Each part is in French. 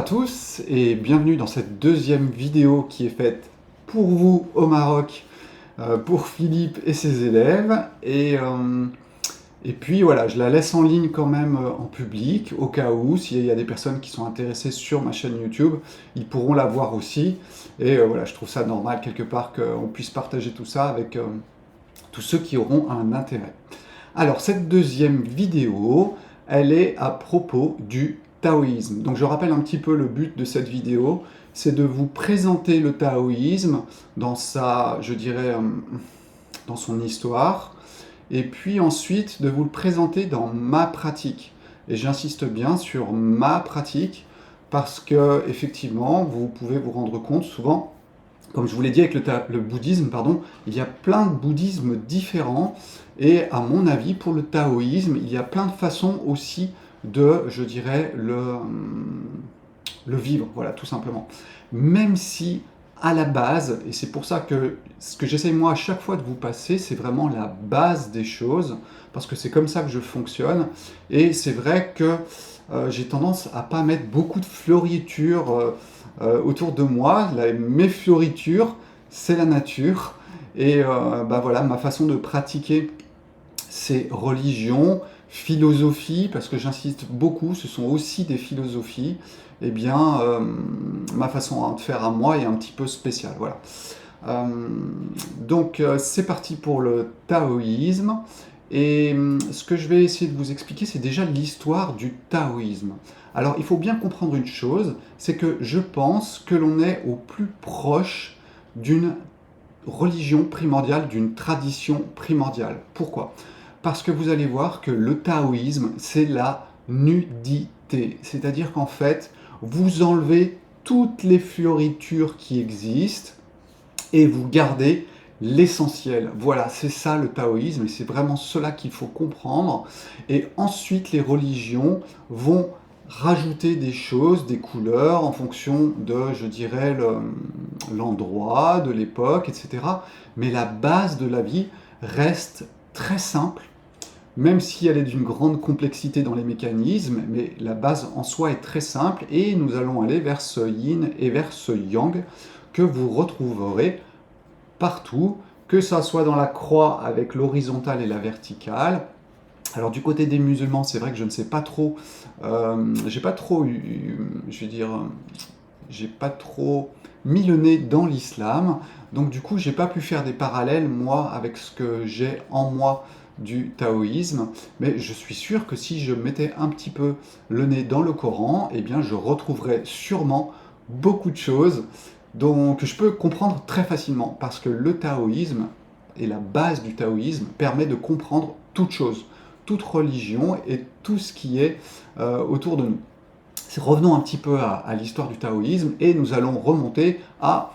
à tous et bienvenue dans cette deuxième vidéo qui est faite pour vous au Maroc, pour Philippe et ses élèves. Et puis voilà, je la laisse en ligne quand même en public, au cas où, s'il y a des personnes qui sont intéressées sur ma chaîne YouTube, ils pourront la voir aussi. Et voilà, je trouve ça normal quelque part qu'on puisse partager tout ça avec tous ceux qui auront un intérêt. Alors cette deuxième vidéo, elle est à propos du taoïsme. Donc je rappelle un petit peu le but de cette vidéo, c'est de vous présenter le taoïsme dans sa, je dirais, dans son histoire, et puis ensuite de vous le présenter dans ma pratique. Et j'insiste bien sur ma pratique, parce que effectivement, vous pouvez vous rendre compte souvent, comme je vous l'ai dit avec le bouddhisme, pardon, il y a plein de bouddhismes différents, et à mon avis, pour le taoïsme, il y a plein de façons aussi de, je dirais, le vivre, voilà, tout simplement. Même si, à la base, et c'est pour ça que ce que j'essaye moi à chaque fois de vous passer, c'est vraiment la base des choses, parce que c'est comme ça que je fonctionne, et c'est vrai que j'ai tendance à pas mettre beaucoup de fioritures autour de moi. Mes fioritures, c'est la nature, et bah voilà, ma façon de pratiquer ces religions, philosophies, parce que j'insiste beaucoup, ce sont aussi des philosophies, eh bien, ma façon de faire à moi est un petit peu spéciale. Voilà. Donc, c'est parti pour le taoïsme. Et ce que je vais essayer de vous expliquer, c'est déjà l'histoire du taoïsme. Alors, il faut bien comprendre une chose, c'est que je pense que l'on est au plus proche d'une religion primordiale, d'une tradition primordiale. Pourquoi ? Parce que vous allez voir que le taoïsme, c'est la nudité. C'est-à-dire qu'en fait, vous enlevez toutes les fioritures qui existent et vous gardez l'essentiel. Voilà, c'est ça le taoïsme et c'est vraiment cela qu'il faut comprendre. Et ensuite, les religions vont rajouter des choses, des couleurs en fonction de, je dirais, l'endroit, de l'époque, etc. Mais la base de la vie reste très simple, même si elle est d'une grande complexité dans les mécanismes, mais la base en soi est très simple et nous allons aller vers ce yin et vers ce yang que vous retrouverez partout, que ça soit dans la croix avec l'horizontale et la verticale. Alors du côté des musulmans, c'est vrai que je ne sais pas trop, j'ai pas trop je veux dire, j'ai pas trop mis le nez dans l'islam, donc du coup j'ai pas pu faire des parallèles moi avec ce que j'ai en moi du taoïsme, mais je suis sûr que si je mettais un petit peu le nez dans le Coran, eh bien je retrouverais sûrement beaucoup de choses que je peux comprendre très facilement, parce que le taoïsme et la base du taoïsme permet de comprendre toute chose, toute religion et tout ce qui est autour de nous. Revenons un petit peu à l'histoire du taoïsme et nous allons remonter à,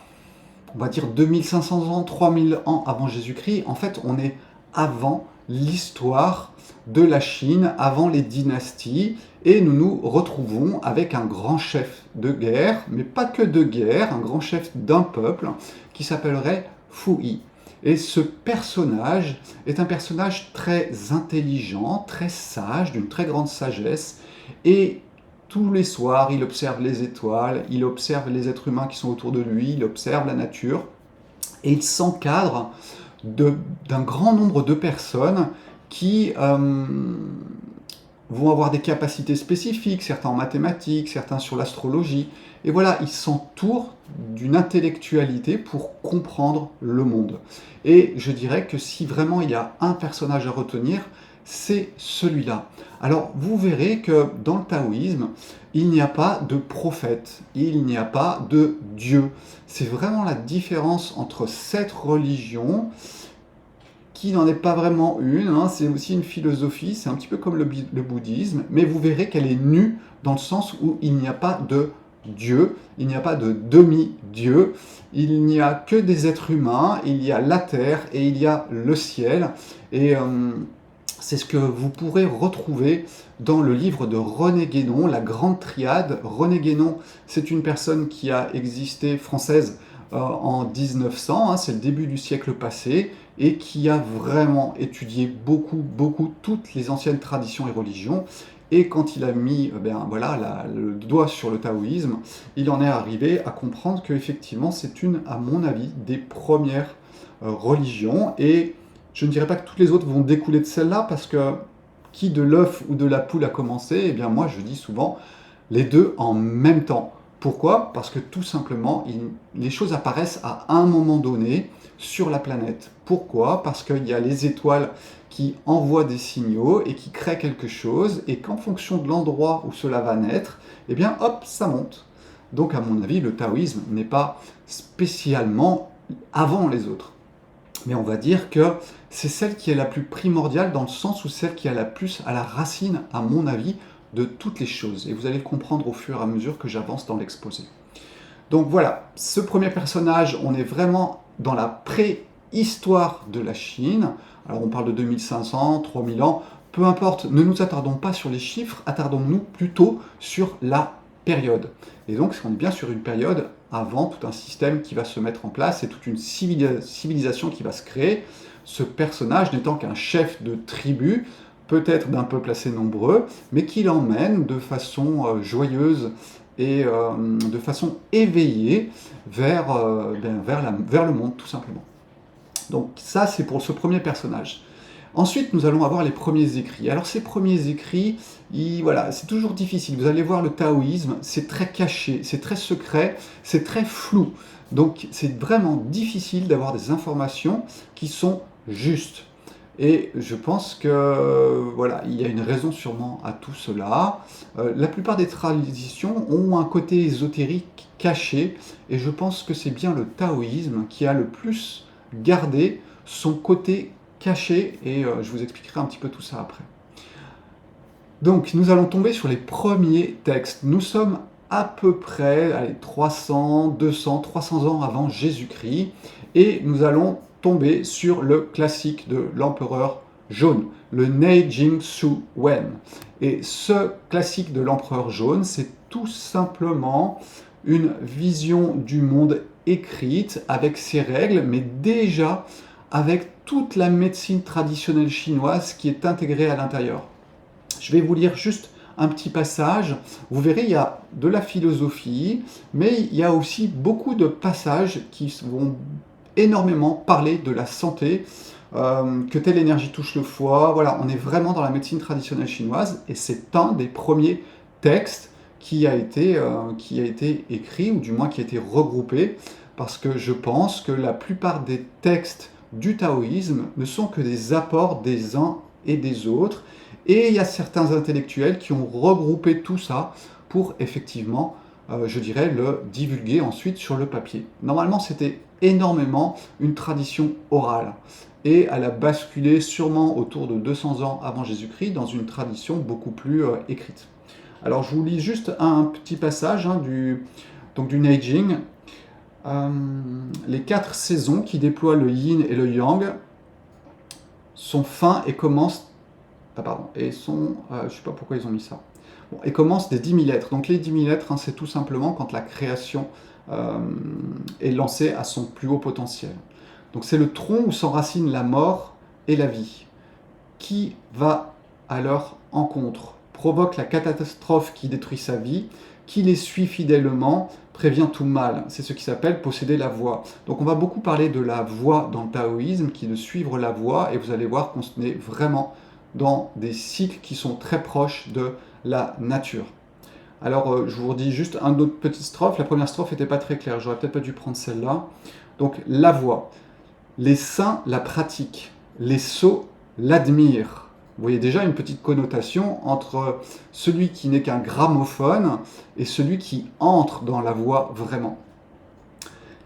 on va dire, 2500 ans, 3000 ans avant Jésus-Christ. En fait, on est avant l'histoire de la Chine, avant les dynasties, et nous nous retrouvons avec un grand chef de guerre, mais pas que de guerre, un grand chef d'un peuple qui s'appellerait Fu Yi. Et ce personnage est un personnage très intelligent, très sage, d'une très grande sagesse, et tous les soirs, il observe les étoiles, il observe les êtres humains qui sont autour de lui, il observe la nature, et il s'encadre d'un grand nombre de personnes qui vont avoir des capacités spécifiques, certains en mathématiques, certains sur l'astrologie. Et voilà, il s'entoure d'une intellectualité pour comprendre le monde. Et je dirais que si vraiment il y a un personnage à retenir, c'est celui-là. Alors, vous verrez que dans le taoïsme, il n'y a pas de prophète, il n'y a pas de Dieu. C'est vraiment la différence entre cette religion, qui n'en est pas vraiment une, hein, c'est aussi une philosophie, c'est un petit peu comme le bouddhisme, mais vous verrez qu'elle est nue dans le sens où il n'y a pas de Dieu, il n'y a pas de demi-dieu, il n'y a que des êtres humains, il y a la terre et il y a le ciel, et c'est ce que vous pourrez retrouver dans le livre de René Guénon, La Grande Triade. René Guénon, c'est une personne qui a existé, française, en 1900, hein, c'est le début du siècle passé, et qui a vraiment étudié beaucoup toutes les anciennes traditions et religions, Et quand il a mis voilà, le doigt sur le taoïsme, il en est arrivé à comprendre qu'effectivement, c'est une, à mon avis, des premières religions. Et je ne dirais pas que toutes les autres vont découler de celle-là, parce que qui de l'œuf ou de la poule a commencé? Eh bien, moi, je dis souvent les deux en même temps. Pourquoi? Parce que tout simplement, les choses apparaissent à un moment donné sur la planète. Pourquoi? Parce qu'il y a les étoiles qui envoient des signaux et qui créent quelque chose, et qu'en fonction de l'endroit où cela va naître, eh bien hop, ça monte. Donc à mon avis, le taoïsme n'est pas spécialement avant les autres. Mais on va dire que c'est celle qui est la plus primordiale, dans le sens où celle qui a la plus à la racine, à mon avis, de toutes les choses. Et vous allez le comprendre au fur et à mesure que j'avance dans l'exposé. Donc voilà, ce premier personnage, on est vraiment dans la préhistoire de la Chine. Alors on parle de 2500, 3000 ans, peu importe, ne nous attardons pas sur les chiffres, attardons-nous plutôt sur la période. Et donc on est bien sur une période avant tout un système qui va se mettre en place et toute une civilisation qui va se créer. Ce personnage n'étant qu'un chef de tribu, peut-être d'un peuple assez nombreux, mais qui l'emmène de façon joyeuse et de façon éveillée vers le monde, tout simplement. Donc ça, c'est pour ce premier personnage. Ensuite, nous allons avoir les premiers écrits. Alors ces premiers écrits, voilà, c'est toujours difficile. Vous allez voir, le taoïsme, c'est très caché, c'est très secret, c'est très flou. Donc c'est vraiment difficile d'avoir des informations qui sont justes. Et je pense que voilà, il y a une raison sûrement à tout cela. La plupart des traditions ont un côté ésotérique caché, et je pense que c'est bien le taoïsme qui a le plus gardé son côté caché, et je vous expliquerai un petit peu tout ça après. Donc nous allons tomber sur les premiers textes. Nous sommes à peu près 300, 200, 300 ans avant Jésus-Christ, et nous allons tomber sur le classique de l'empereur jaune, le Neijing Su Wen. Et ce classique de l'empereur jaune, c'est tout simplement une vision du monde écrite avec ses règles, mais déjà avec toute la médecine traditionnelle chinoise qui est intégrée à l'intérieur. Je vais vous lire juste un petit passage. Vous verrez, il y a de la philosophie, mais il y a aussi beaucoup de passages qui vont énormément parler de la santé, que telle énergie touche le foie. Voilà, on est vraiment dans la médecine traditionnelle chinoise, et c'est un des premiers textes qui a été écrit, ou du moins qui a été regroupé, parce que je pense que la plupart des textes du taoïsme ne sont que des apports des uns et des autres, et il y a certains intellectuels qui ont regroupé tout ça pour effectivement, je dirais, le divulguer ensuite sur le papier. Normalement, c'était énormément une tradition orale, et elle a basculé sûrement autour de 200 ans avant Jésus-Christ dans une tradition beaucoup plus écrite. Alors je vous lis juste un petit passage du Neijing. Les 4 saisons qui déploient le yin et le yang sont fins et commencent... Ah pardon, et sont... je ne sais pas pourquoi ils ont mis ça. Bon, et commencent des 10 000 lettres. Donc les 10 000 lettres, hein, c'est tout simplement quand la création est lancée à son plus haut potentiel. Donc c'est le tronc où s'enracine la mort et la vie. Qui va à leur encontre, provoque la catastrophe qui détruit sa vie, qui les suit fidèlement, prévient tout mal. C'est ce qui s'appelle posséder la voie. Donc on va beaucoup parler de la voie dans le taoïsme, qui est de suivre la voie, et vous allez voir qu'on est vraiment dans des cycles qui sont très proches de la nature. Alors je vous redis juste un autre petite strophe. La première strophe n'était pas très claire, j'aurais peut-être pas dû prendre celle-là. Donc la voie. Les saints la pratiquent, les sots l'admirent. Vous voyez déjà une petite connotation entre celui qui n'est qu'un gramophone et celui qui entre dans la voie vraiment.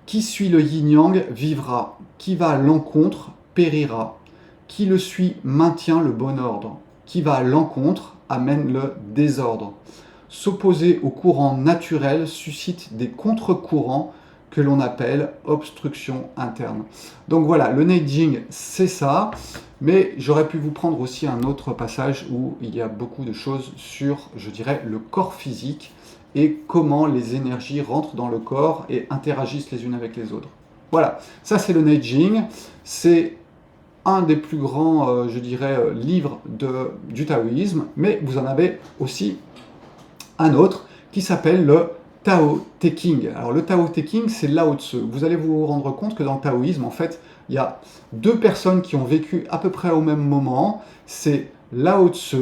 Qui suit le yin-yang vivra, qui va à l'encontre périra. Qui le suit maintient le bon ordre, qui va à l'encontre amène le désordre. S'opposer au courant naturel suscite des contre-courants que l'on appelle obstruction interne. Donc voilà, le Neijing, c'est ça, mais j'aurais pu vous prendre aussi un autre passage où il y a beaucoup de choses sur, je dirais, le corps physique et comment les énergies rentrent dans le corps et interagissent les unes avec les autres. Voilà, ça c'est le Neijing, c'est un des plus grands, je dirais, livres du taoïsme, mais vous en avez aussi un autre qui s'appelle le Tao Te Ching. Alors le Tao Te Ching, c'est Lao Tzu. Vous allez vous rendre compte que dans le taoïsme, en fait, il y a deux personnes qui ont vécu à peu près au même moment. C'est Lao Tzu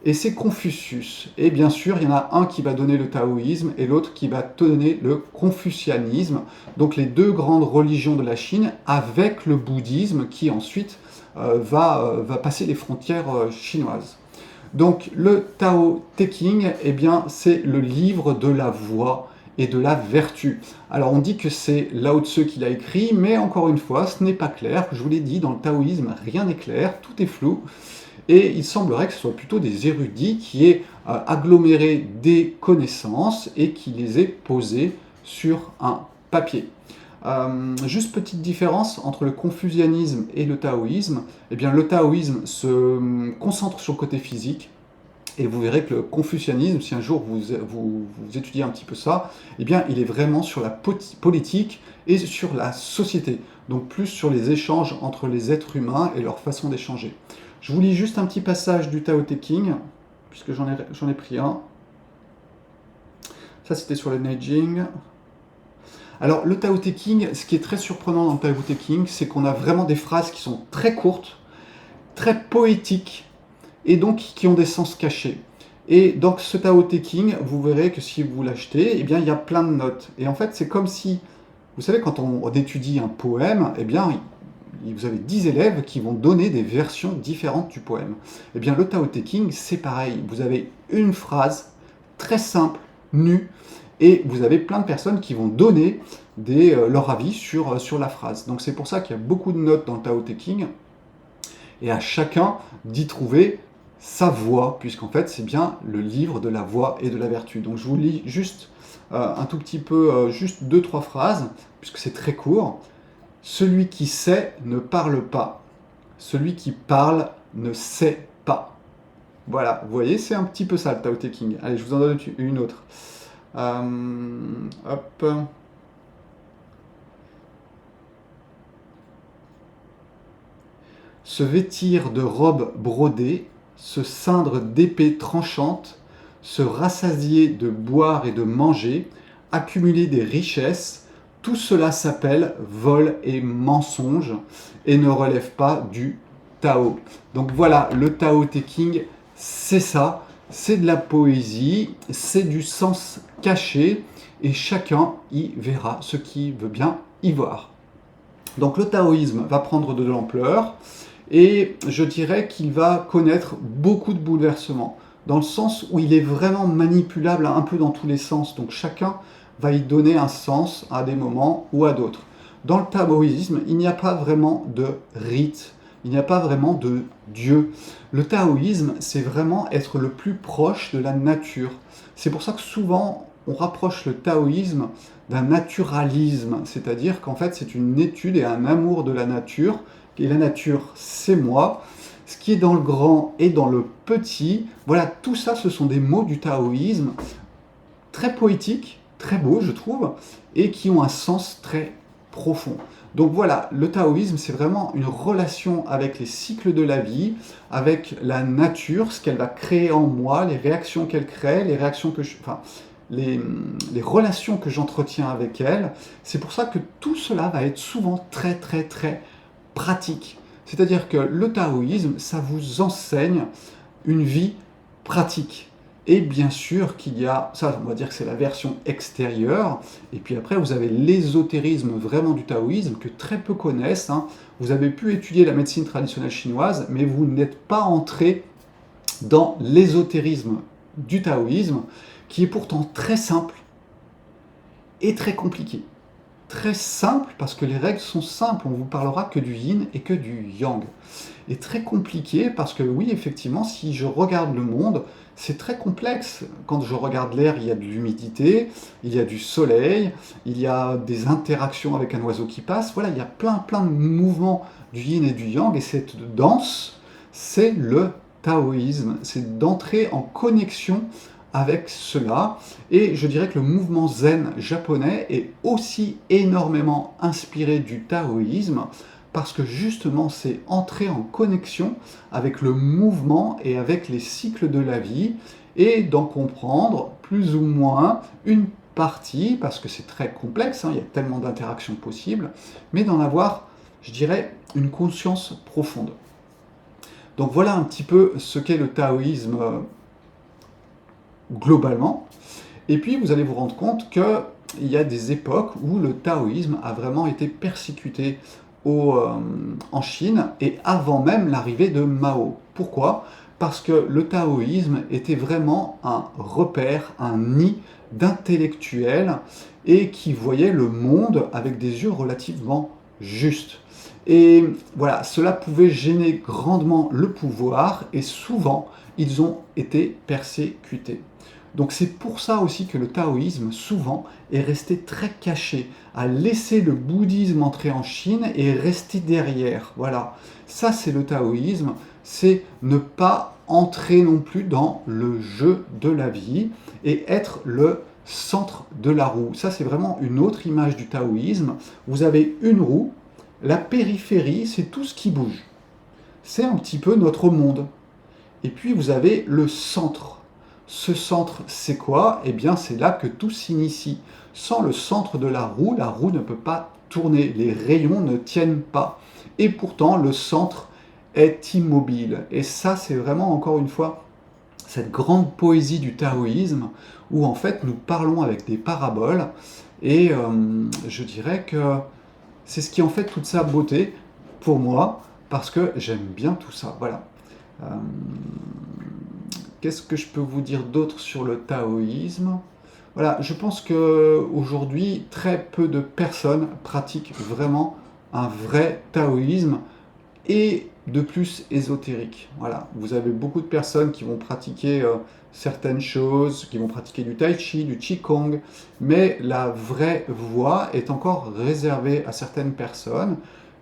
et c'est Confucius. Et bien sûr, il y en a un qui va donner le taoïsme et l'autre qui va donner le confucianisme. Donc les deux grandes religions de la Chine avec le bouddhisme qui ensuite va passer les frontières chinoises. Donc le Tao Te Ching, eh bien, c'est le livre de la voie et de la vertu. Alors on dit que c'est Lao Tzu qui l'a écrit, mais encore une fois, ce n'est pas clair. Je vous l'ai dit, dans le taoïsme, rien n'est clair, tout est flou. Et il semblerait que ce soit plutôt des érudits qui aient aggloméré des connaissances et qui les aient posées sur un papier. Juste petite différence entre le confucianisme et le taoïsme. Eh bien, le taoïsme se concentre sur le côté physique, et vous verrez que le confucianisme, si un jour vous étudiez un petit peu ça, eh bien, il est vraiment sur la politique et sur la société, donc plus sur les échanges entre les êtres humains et leur façon d'échanger. Je vous lis juste un petit passage du Tao Te Ching, puisque j'en ai pris un. Ça, c'était sur le Neijing. Alors, le Tao Te Ching, ce qui est très surprenant dans le Tao Te Ching, c'est qu'on a vraiment des phrases qui sont très courtes, très poétiques, et donc qui ont des sens cachés. Et donc, ce Tao Te Ching, vous verrez que si vous l'achetez, eh bien, il y a plein de notes. Et en fait, c'est comme si, vous savez, quand on étudie un poème, eh bien, vous avez 10 élèves qui vont donner des versions différentes du poème. Eh bien, le Tao Te Ching, c'est pareil. Vous avez une phrase très simple, nue, et vous avez plein de personnes qui vont donner leur avis sur la phrase. Donc c'est pour ça qu'il y a beaucoup de notes dans le Tao Te Ching, et à chacun d'y trouver sa voie, puisqu'en fait c'est bien le livre de la voie et de la vertu. Donc je vous lis juste un tout petit peu, juste 2-3 phrases, puisque c'est très court. Celui qui sait ne parle pas. Celui qui parle ne sait pas. Voilà, vous voyez, c'est un petit peu ça le Tao Te Ching. Allez, je vous en donne une autre. Hop. Se vêtir de robes brodées, se ceindre d'épées tranchantes, se rassasier de boire et de manger, accumuler des richesses, tout cela s'appelle vol et mensonge et ne relève pas du Tao. Donc voilà, le Tao Te Ching, c'est ça, c'est de la poésie, c'est du sens caché et chacun y verra ce qu'il veut bien y voir. Donc le taoïsme va prendre de l'ampleur et je dirais qu'il va connaître beaucoup de bouleversements dans le sens où il est vraiment manipulable un peu dans tous les sens. Donc chacun va y donner un sens à des moments ou à d'autres. Dans le taoïsme, il n'y a pas vraiment de rite, il n'y a pas vraiment de Dieu. Le taoïsme, c'est vraiment être le plus proche de la nature. C'est pour ça que souvent, on rapproche le taoïsme d'un naturalisme, c'est-à-dire qu'en fait, c'est une étude et un amour de la nature, et la nature, c'est moi. Ce qui est dans le grand et dans le petit, voilà, tout ça, ce sont des mots du taoïsme, très poétiques, très beaux, je trouve, et qui ont un sens très profond. Donc voilà, le taoïsme, c'est vraiment une relation avec les cycles de la vie, avec la nature, ce qu'elle va créer en moi, les réactions qu'elle crée, les réactions les relations que j'entretiens avec elle. C'est pour ça que tout cela va être souvent très très très pratique. C'est-à-dire que le taoïsme, ça vous enseigne une vie pratique. Et bien sûr qu'il y a, ça on va dire que c'est la version extérieure, et puis après vous avez l'ésotérisme vraiment du taoïsme que très peu connaissent. Vous avez pu étudier la médecine traditionnelle chinoise, mais vous n'êtes pas entré dans l'ésotérisme du taoïsme, qui est pourtant très simple et très compliqué. Très simple parce que les règles sont simples, on vous parlera que du yin et que du yang. Et très compliqué parce que oui, effectivement, si je regarde le monde, c'est très complexe. Quand je regarde l'air, il y a de l'humidité, il y a du soleil, il y a des interactions avec un oiseau qui passe. Voilà, il y a plein de mouvements du yin et du yang. Et cette danse, c'est le taoïsme. C'est d'entrer en connexion avec cela. Et je dirais que le mouvement zen japonais est aussi énormément inspiré du taoïsme parce que justement c'est entrer en connexion avec le mouvement et avec les cycles de la vie et d'en comprendre plus ou moins une partie, parce que c'est très complexe, hein, il y a tellement d'interactions possibles, mais d'en avoir, je dirais, une conscience profonde. Donc voilà un petit peu ce qu'est le taoïsme globalement. Et puis vous allez vous rendre compte qu'il y a des époques où le taoïsme a vraiment été persécuté en Chine et avant même l'arrivée de Mao. Pourquoi? Parce que le taoïsme était vraiment un repère, un nid d'intellectuels et qui voyaient le monde avec des yeux relativement justes. Et voilà, cela pouvait gêner grandement le pouvoir et souvent ils ont été persécutés. Donc c'est pour ça aussi que le taoïsme, souvent, est resté très caché, a laissé le bouddhisme entrer en Chine et est resté derrière. Voilà, ça c'est le taoïsme, c'est ne pas entrer non plus dans le jeu de la vie et être le centre de la roue. Ça c'est vraiment une autre image du taoïsme. Vous avez une roue, la périphérie, c'est tout ce qui bouge. C'est un petit peu notre monde. Et puis vous avez le centre. Ce centre, c'est quoi? Eh bien, c'est là que tout s'initie. Sans le centre de la roue ne peut pas tourner. Les rayons ne tiennent pas. Et pourtant, le centre est immobile. Et ça, c'est vraiment, encore une fois, cette grande poésie du taoïsme, où en fait, nous parlons avec des paraboles. Et je dirais que c'est ce qui en fait toute sa beauté pour moi, parce que j'aime bien tout ça. Voilà. Euh, Qu'est-ce que je peux vous dire d'autre sur le taoïsme? Voilà, je pense qu'aujourd'hui, très peu de personnes pratiquent vraiment un vrai taoïsme et de plus ésotérique. Voilà, vous avez beaucoup de personnes qui vont pratiquer certaines choses, qui vont pratiquer du tai chi, du qigong, mais la vraie voie est encore réservée à certaines personnes.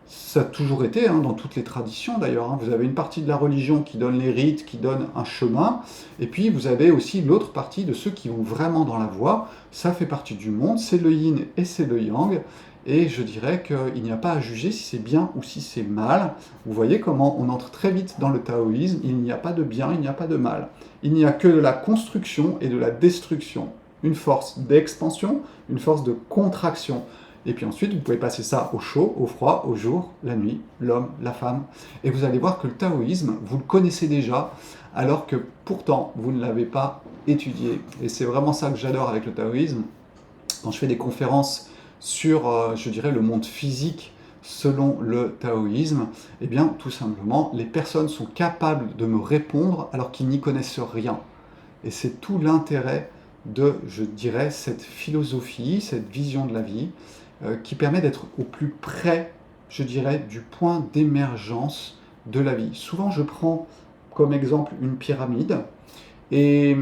Ça a toujours été, hein, dans toutes les traditions d'ailleurs, hein. Vous avez une partie de la religion qui donne les rites, qui donne un chemin, et puis vous avez aussi l'autre partie de ceux qui vont vraiment dans la voie. Ça fait partie du monde, c'est le yin et c'est le yang, et je dirais qu'il n'y a pas à juger si c'est bien ou si c'est mal. Vous voyez comment on entre très vite dans le taoïsme, il n'y a pas de bien, il n'y a pas de mal. Il n'y a que de la construction et de la destruction. Une force d'expansion, une force de contraction. Et puis ensuite, vous pouvez passer ça au chaud, au froid, au jour, la nuit, l'homme, la femme. Et vous allez voir que le taoïsme, vous le connaissez déjà, alors que pourtant, vous ne l'avez pas étudié. Et c'est vraiment ça que j'adore avec le taoïsme. Quand je fais des conférences sur, je dirais, le monde physique selon le taoïsme, eh bien, tout simplement, les personnes sont capables de me répondre alors qu'ils n'y connaissent rien. Et c'est tout l'intérêt de, je dirais, cette philosophie, cette vision de la vie, qui permet d'être au plus près, je dirais, du point d'émergence de la vie. Souvent, je prends comme exemple une pyramide, et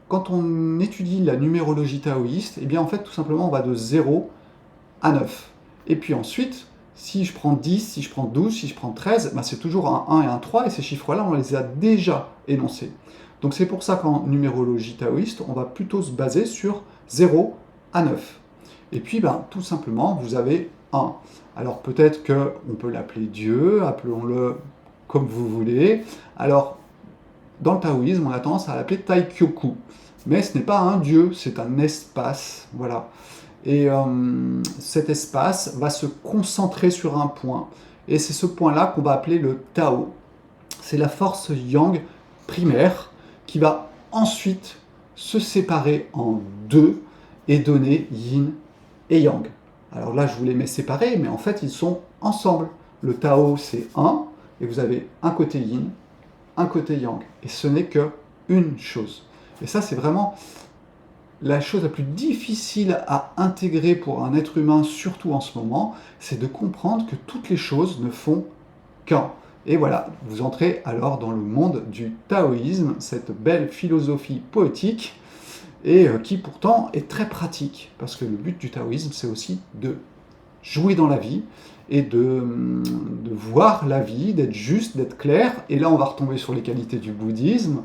quand on étudie la numérologie taoïste, eh bien, en fait, tout simplement, on va de 0 à 9. Et puis ensuite, si je prends 10, si je prends 12, si je prends 13, ben c'est toujours un 1 et un 3, et ces chiffres-là, on les a déjà énoncés. Donc c'est pour ça qu'en numérologie taoïste, on va plutôt se baser sur 0 à 9. Et puis, ben, tout simplement, vous avez 1. Alors peut-être qu'on peut l'appeler Dieu, appelons-le comme vous voulez. Alors, dans le taoïsme, on a tendance à l'appeler Taikyoku. Mais ce n'est pas un Dieu, c'est un espace. Voilà. Et cet espace va se concentrer sur un point. Et c'est ce point-là qu'on va appeler le Tao. C'est la force yang primaire qui va ensuite se séparer en deux et donner yin et yang. Alors là, je vous les mets séparés, mais en fait, ils sont ensemble. Le Tao, c'est un, et vous avez un côté yin, un côté yang. Et ce n'est que une chose. Et ça, c'est vraiment la chose la plus difficile à intégrer pour un être humain, surtout en ce moment, c'est de comprendre que toutes les choses ne font qu'un. Et voilà, vous entrez alors dans le monde du taoïsme, cette belle philosophie poétique, et qui pourtant est très pratique, parce que le but du taoïsme, c'est aussi de jouer dans la vie, et de voir la vie, d'être juste, d'être clair. Et là, on va retomber sur les qualités du bouddhisme,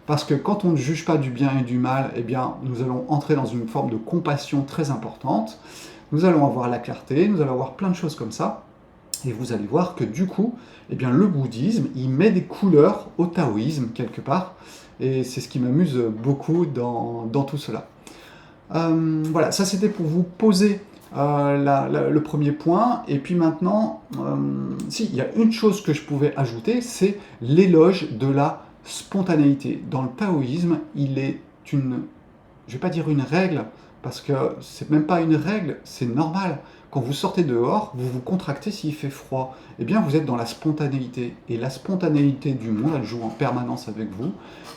parce que quand on ne juge pas du bien et du mal, eh bien, nous allons entrer dans une forme de compassion très importante, nous allons avoir la clarté, nous allons avoir plein de choses comme ça. Et vous allez voir que du coup, eh bien, le bouddhisme, il met des couleurs au taoïsme quelque part. Et c'est ce qui m'amuse beaucoup dans tout cela. Voilà, ça c'était pour vous poser le premier point. Et puis maintenant, si, il y a une chose que je pouvais ajouter, c'est l'éloge de la spontanéité. Dans le taoïsme, il est une, je vais pas dire une règle, parce que c'est même pas une règle, c'est normal. Quand vous sortez dehors, vous vous contractez s'il fait froid. Eh bien, vous êtes dans la spontanéité. Et la spontanéité du monde, elle joue en permanence avec vous,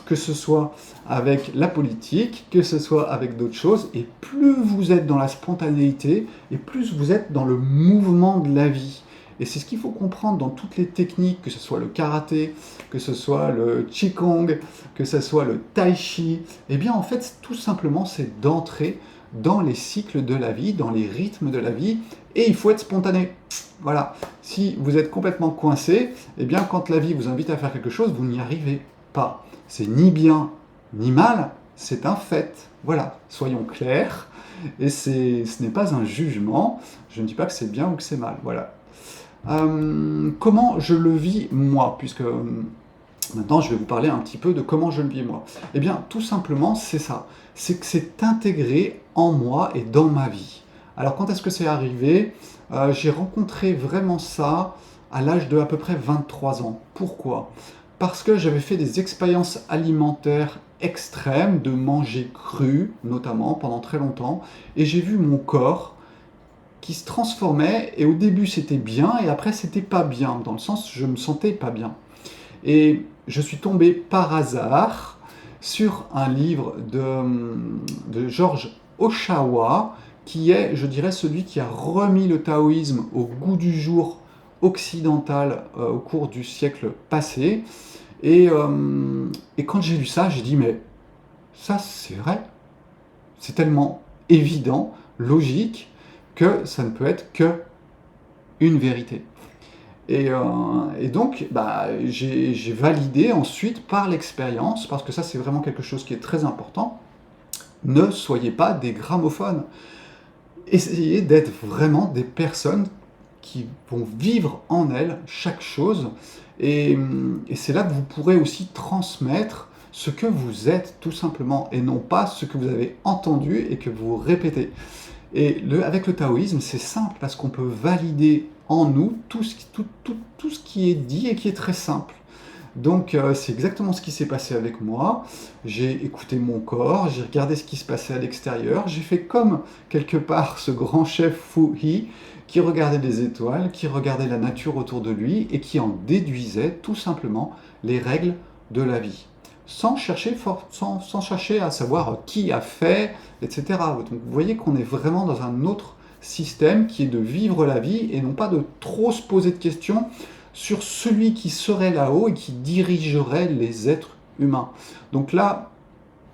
que ce soit avec la politique, que ce soit avec d'autres choses. Et plus vous êtes dans la spontanéité, et plus vous êtes dans le mouvement de la vie. Et c'est ce qu'il faut comprendre dans toutes les techniques, que ce soit le karaté, que ce soit le qigong, que ce soit le tai chi. Eh bien, en fait, tout simplement, c'est d'entrer dans les cycles de la vie, dans les rythmes de la vie, et il faut être spontané. Voilà. Si vous êtes complètement coincé, eh bien, quand la vie vous invite à faire quelque chose, vous n'y arrivez pas. C'est ni bien ni mal, c'est un fait. Voilà. Soyons clairs. Et ce n'est pas un jugement. Je ne dis pas que c'est bien ou que c'est mal. Voilà. Comment je le vis moi, puisque maintenant je vais vous parler un petit peu de comment je le vis moi. Eh bien, tout simplement, c'est ça. C'est que c'est intégré en moi et dans ma vie. Alors, quand est-ce que c'est arrivé? J'ai rencontré vraiment ça à l'âge de à peu près 23 ans. Pourquoi? Parce que j'avais fait des expériences alimentaires extrêmes, de manger cru, notamment, pendant très longtemps, et j'ai vu mon corps qui se transformait, et au début c'était bien, et après c'était pas bien, dans le sens je me sentais pas bien. Et je suis tombé par hasard sur un livre de George Oshawa, qui est, je dirais, celui qui a remis le taoïsme au goût du jour occidental au cours du siècle passé. Et quand j'ai lu ça, j'ai dit, mais ça c'est vrai, c'est tellement évident, logique, que ça ne peut être que une vérité. Et donc, j'ai validé ensuite par l'expérience, parce que ça c'est vraiment quelque chose qui est très important, ne soyez pas des gramophones. Essayez d'être vraiment des personnes qui vont vivre en elles chaque chose, et c'est là que vous pourrez aussi transmettre ce que vous êtes tout simplement, et non pas ce que vous avez entendu et que vous répétez. Et avec le taoïsme, c'est simple parce qu'on peut valider en nous tout ce qui est dit et qui est très simple. Donc c'est exactement ce qui s'est passé avec moi. J'ai écouté mon corps, j'ai regardé ce qui se passait à l'extérieur, j'ai fait comme quelque part ce grand chef Fu He qui regardait les étoiles, qui regardait la nature autour de lui et qui en déduisait tout simplement les règles de la vie. Sans chercher à savoir qui a fait, etc. Donc vous voyez qu'on est vraiment dans un autre système qui est de vivre la vie et non pas de trop se poser de questions sur celui qui serait là-haut et qui dirigerait les êtres humains. Donc là,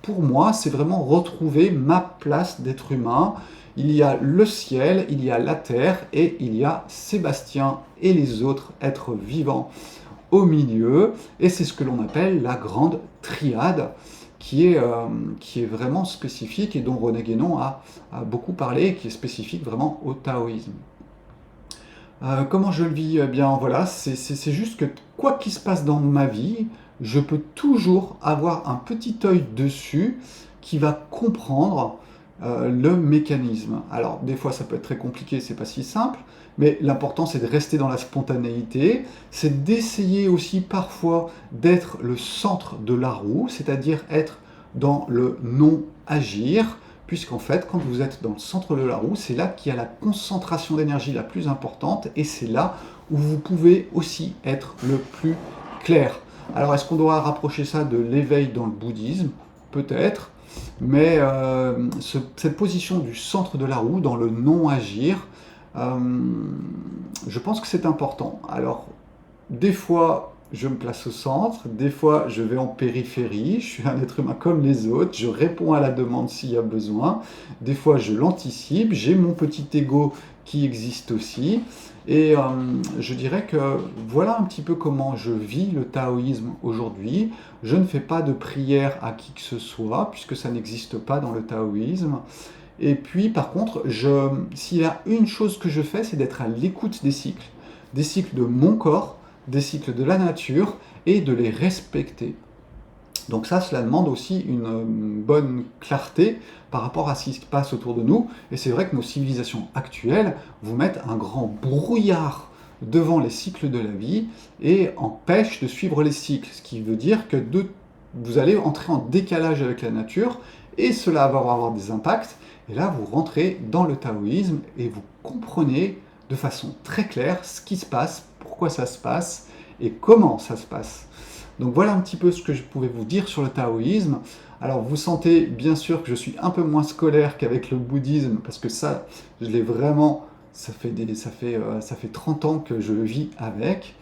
pour moi, c'est vraiment retrouver ma place d'être humain. Il y a le ciel, il y a la terre et il y a Sébastien et les autres êtres vivants au milieu, et c'est ce que l'on appelle la grande triade, qui est vraiment spécifique et dont René Guénon a beaucoup parlé, et qui est spécifique vraiment au taoïsme. Comment je le vis? Eh bien voilà, c'est juste que quoi qu'il se passe dans ma vie, je peux toujours avoir un petit œil dessus qui va comprendre le mécanisme. Alors des fois ça peut être très compliqué, c'est pas si simple, mais l'important c'est de rester dans la spontanéité, c'est d'essayer aussi parfois d'être le centre de la roue, c'est-à-dire être dans le non-agir, puisqu'en fait quand vous êtes dans le centre de la roue, c'est là qu'il y a la concentration d'énergie la plus importante, et c'est là où vous pouvez aussi être le plus clair. Alors est-ce qu'on doit rapprocher ça de l'éveil dans le bouddhisme? Peut-être. Mais cette position du centre de la roue, dans le non-agir, je pense que c'est important. Alors, des fois, je me place au centre, des fois, je vais en périphérie, je suis un être humain comme les autres, je réponds à la demande s'il y a besoin, des fois, je l'anticipe, j'ai mon petit ego qui existe aussi, et je dirais que voilà un petit peu comment je vis le taoïsme aujourd'hui. Je ne fais pas de prière à qui que ce soit, puisque ça n'existe pas dans le taoïsme. Et puis, par contre, s'il y a une chose que je fais, c'est d'être à l'écoute des cycles. des cycles de mon corps, des cycles de la nature, et de les respecter. Donc ça, cela demande aussi une bonne clarté par rapport à ce qui se passe autour de nous. Et c'est vrai que nos civilisations actuelles vous mettent un grand brouillard devant les cycles de la vie et empêchent de suivre les cycles. Ce qui veut dire que vous allez entrer en décalage avec la nature et cela va avoir des impacts. Et là, vous rentrez dans le taoïsme et vous comprenez de façon très claire ce qui se passe, pourquoi ça se passe et comment ça se passe. Donc voilà un petit peu ce que je pouvais vous dire sur le taoïsme. Alors vous sentez bien sûr que je suis un peu moins scolaire qu'avec le bouddhisme, parce que ça, je l'ai vraiment, ça fait 30 ans que je vis avec.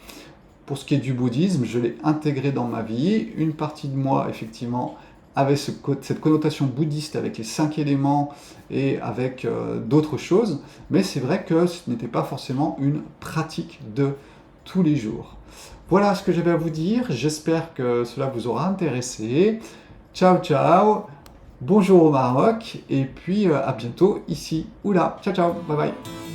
Pour ce qui est du bouddhisme, je l'ai intégré dans ma vie. Une partie de moi, effectivement, avait cette connotation bouddhiste avec les 5 éléments et avec d'autres choses, mais c'est vrai que ce n'était pas forcément une pratique de tous les jours. Voilà ce que j'avais à vous dire, j'espère que cela vous aura intéressé. Ciao ciao, bonjour au Maroc, et puis à bientôt ici ou là. Ciao ciao, bye bye.